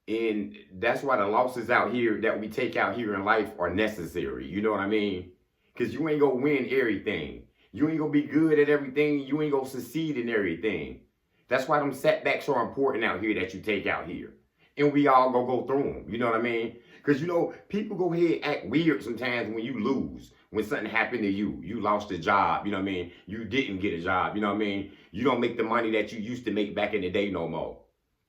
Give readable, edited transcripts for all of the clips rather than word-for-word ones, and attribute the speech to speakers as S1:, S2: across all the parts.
S1: And that's why the losses out here that we take out here in life are necessary. You know what I mean? Because you ain't gonna win everything. You ain't gonna be good at everything. You ain't gonna succeed in everything. That's why them setbacks are important out here that you take out here. And we all gonna go through them. You know what I mean? Because people go ahead and act weird sometimes when you lose. When something happened to you, you lost a job, you know what I mean? You didn't get a job, you know what I mean? You don't make the money that you used to make back in the day no more.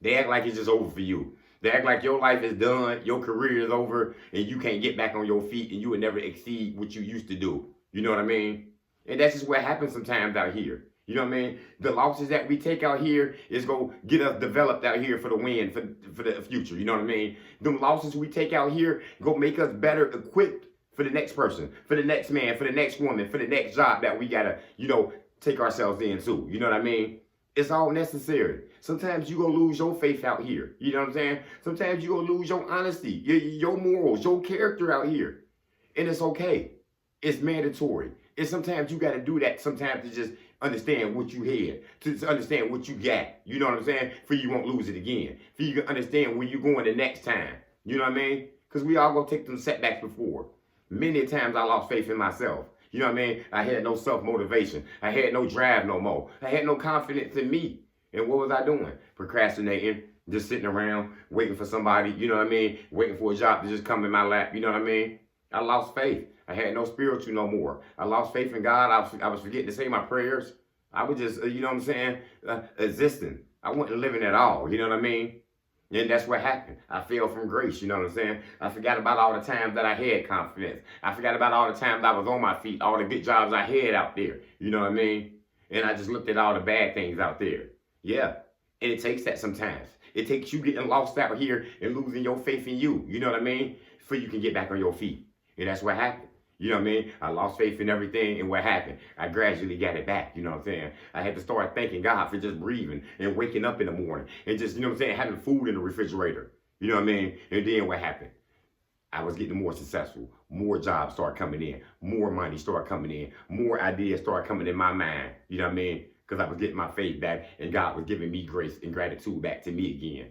S1: They act like it's just over for you. They act like your life is done, your career is over, and you can't get back on your feet and you will never exceed what you used to do. You know what I mean? And that's just what happens sometimes out here. You know what I mean? The losses that we take out here is go get us developed out here for the win, for the future. You know what I mean? Them losses we take out here go make us better equipped for the next person, for the next man, for the next woman, for the next job that we gotta, take ourselves into. You know what I mean? It's all necessary. Sometimes you gonna lose your faith out here. You know what I'm saying? Sometimes you gonna lose your honesty, your morals, your character out here. And it's okay. It's mandatory. And sometimes you gotta do that sometimes to just understand what you had, to understand what you got. You know what I'm saying? For you won't lose it again. For you can understand where you're going the next time. You know what I mean? Because we all gonna take them setbacks before. Many times I lost faith in myself. You know what I mean? I had no self-motivation. I had no drive no more. I had no confidence in me. And what was I doing? Procrastinating, just sitting around, waiting for somebody, you know what I mean? Waiting for a job to just come in my lap, you know what I mean? I lost faith. I had no spiritual no more. I lost faith in God. I was forgetting to say my prayers. I was just, you know what I'm saying, existing. I wasn't living at all, you know what I mean? And that's what happened. I fell from grace, you know what I'm saying? I forgot about all the times that I had confidence. I forgot about all the times I was on my feet, all the good jobs I had out there, you know what I mean? And I just looked at all the bad things out there. Yeah, and it takes that sometimes. It takes you getting lost out here and losing your faith in you know what I mean? For you can get back on your feet. And that's what happened. You know what I mean? I lost faith in everything, and what happened? I gradually got it back, you know what I'm saying? I had to start thanking God for just breathing and waking up in the morning and just, you know what I'm saying, having food in the refrigerator. You know what I mean? And then what happened? I was getting more successful. More jobs start coming in. More money start coming in. More ideas start coming in my mind. You know what I mean? Because I was getting my faith back, and God was giving me grace and gratitude back to me again.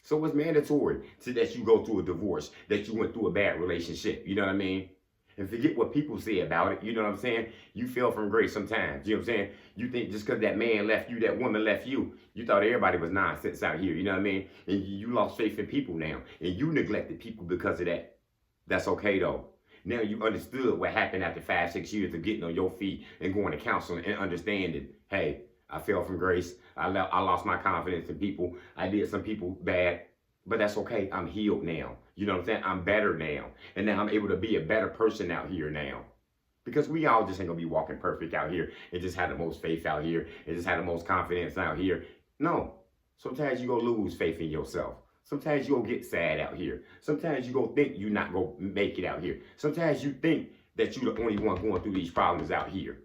S1: So it's mandatory that you go through a divorce, that you went through a bad relationship. You know what I mean? And forget what people say about it. You know what I'm saying? You fell from grace sometimes. You know what I'm saying? You think just because that man left you, that woman left you, you thought everybody was nonsense out here. You know what I mean? And you lost faith in people now. And you neglected people because of that. That's okay though. Now you understood what happened after 5, 6 years of getting on your feet and going to counseling and understanding, hey, I fell from grace. I lost my confidence in people. I did some people bad. But that's okay. I'm healed now. You know what I'm saying? I'm better now. And now I'm able to be a better person out here now. Because we all just ain't going to be walking perfect out here and just have the most faith out here and just have the most confidence out here. No. Sometimes you going to lose faith in yourself. Sometimes you going to get sad out here. Sometimes you going to think you're not going to make it out here. Sometimes you think that you're the only one going through these problems out here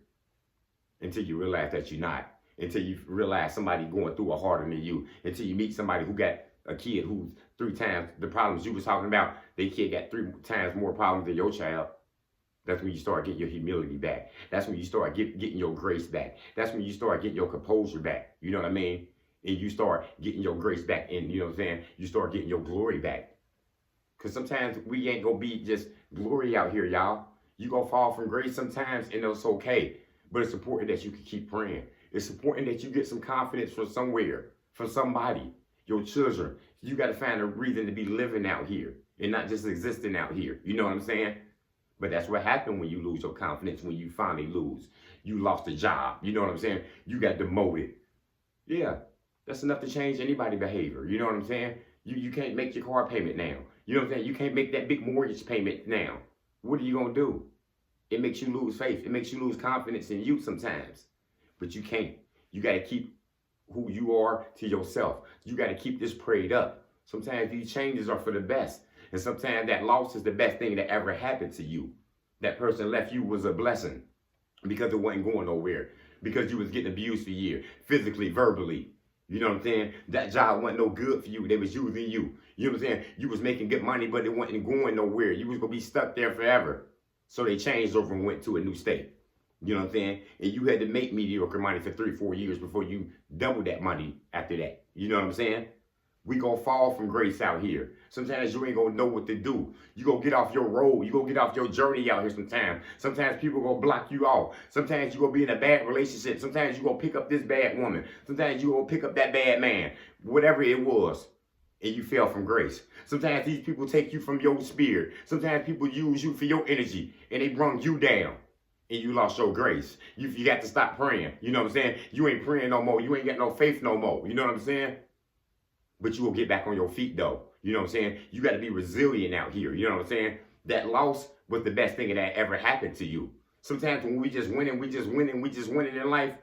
S1: until you realize that you're not. Until you realize somebody going through it harder than you. Until you meet somebody who got a kid who's 3 times the problems you was talking about, their kid got 3 times more problems than your child. That's when you start getting your humility back. That's when you start getting your grace back. That's when you start getting your composure back. You know what I mean? And you start getting your grace back, and you know what I'm saying? You start getting your glory back. Because sometimes we ain't gonna be just glory out here, y'all. You gonna fall from grace sometimes, and it's okay. But it's important that you can keep praying. It's important that you get some confidence from somewhere, from somebody. Your children. You got to find a reason to be living out here and not just existing out here. You know what I'm saying? But that's what happened when you lose your confidence, when you finally lose. You lost a job. You know what I'm saying? You got demoted. Yeah, that's enough to change anybody's behavior. You know what I'm saying? You can't make your car payment now. You know what I'm saying? You can't make that big mortgage payment now. What are you going to do? It makes you lose faith. It makes you lose confidence in you sometimes. But you can't. You got to keep who you are to yourself. You got to keep this prayed up. Sometimes these changes are for the best. And sometimes that loss is the best thing that ever happened to you. That person left you was a blessing because it wasn't going nowhere. Because you was getting abused for years, physically, verbally. You know what I'm saying? That job wasn't no good for you. They was using you. You know what I'm saying? You was making good money, but it wasn't going nowhere. You was going to be stuck there forever. So they changed over and went to a new state. You know what I'm saying? And you had to make mediocre money for 3, 4 years before you double that money after that. You know what I'm saying? We gonna fall from grace out here. Sometimes you ain't gonna know what to do. You gonna get off your road. You gonna get off your journey out here sometimes. Sometimes people gonna block you off. Sometimes you gonna be in a bad relationship. Sometimes you gonna pick up this bad woman. Sometimes you gonna pick up that bad man. Whatever it was. And you fell from grace. Sometimes these people take you from your spirit. Sometimes people use you for your energy and they bring you down. And you lost your grace. You got to stop praying. You know what I'm saying? You ain't praying no more. You ain't got no faith no more. You know what I'm saying? But you will get back on your feet though. You know what I'm saying? You got to be resilient out here. You know what I'm saying? That loss was the best thing that ever happened to you. Sometimes when we just winning in life,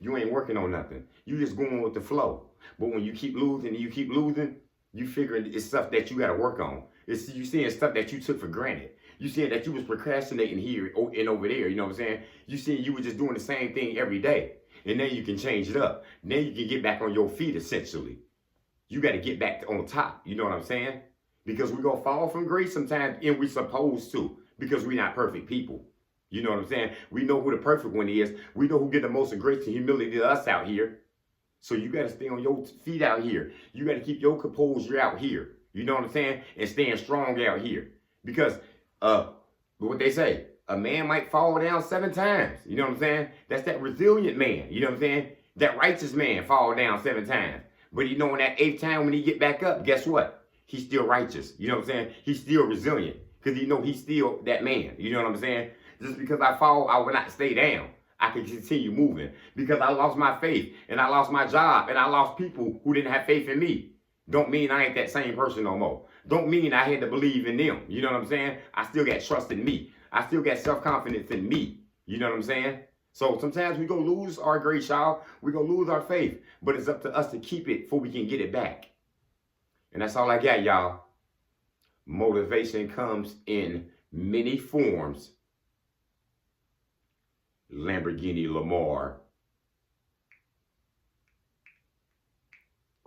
S1: you ain't working on nothing. You just going with the flow. But when you keep losing and you keep losing, you figuring it's stuff that you got to work on. It's you seeing stuff that you took for granted. You seeing that you was procrastinating here and over there. You know what I'm saying? You seeing you were just doing the same thing every day. And then you can change it up. Then you can get back on your feet essentially. You got to get back on top. You know what I'm saying? Because we're going to fall from grace sometimes, and we're supposed to, because we're not perfect people. You know what I'm saying? We know who the perfect one is. We know who get the most of grace and humility to us out here. So you got to stay on your feet out here. You got to keep your composure out here. You know what I'm saying? And staying strong out here. Because what they say, a man might fall down 7 times. You know what I'm saying? That's that resilient man. You know what I'm saying? That righteous man fall down 7 times. But you know, on that 8th time when he get back up, guess what? He's still righteous. You know what I'm saying? He's still resilient. Because you know he's still that man. You know what I'm saying? Just because I fall, I will not stay down. I can continue moving. Because I lost my faith. And I lost my job. And I lost people who didn't have faith in me. Don't mean I ain't that same person no more. Don't mean I had to believe in them. You know what I'm saying? I still got trust in me. I still got self-confidence in me. You know what I'm saying? So sometimes we're going to lose our grace, y'all. We're going to lose our faith. But it's up to us to keep it before we can get it back. And that's all I got, y'all. Motivation comes in many forms. Lamborghini Lamar.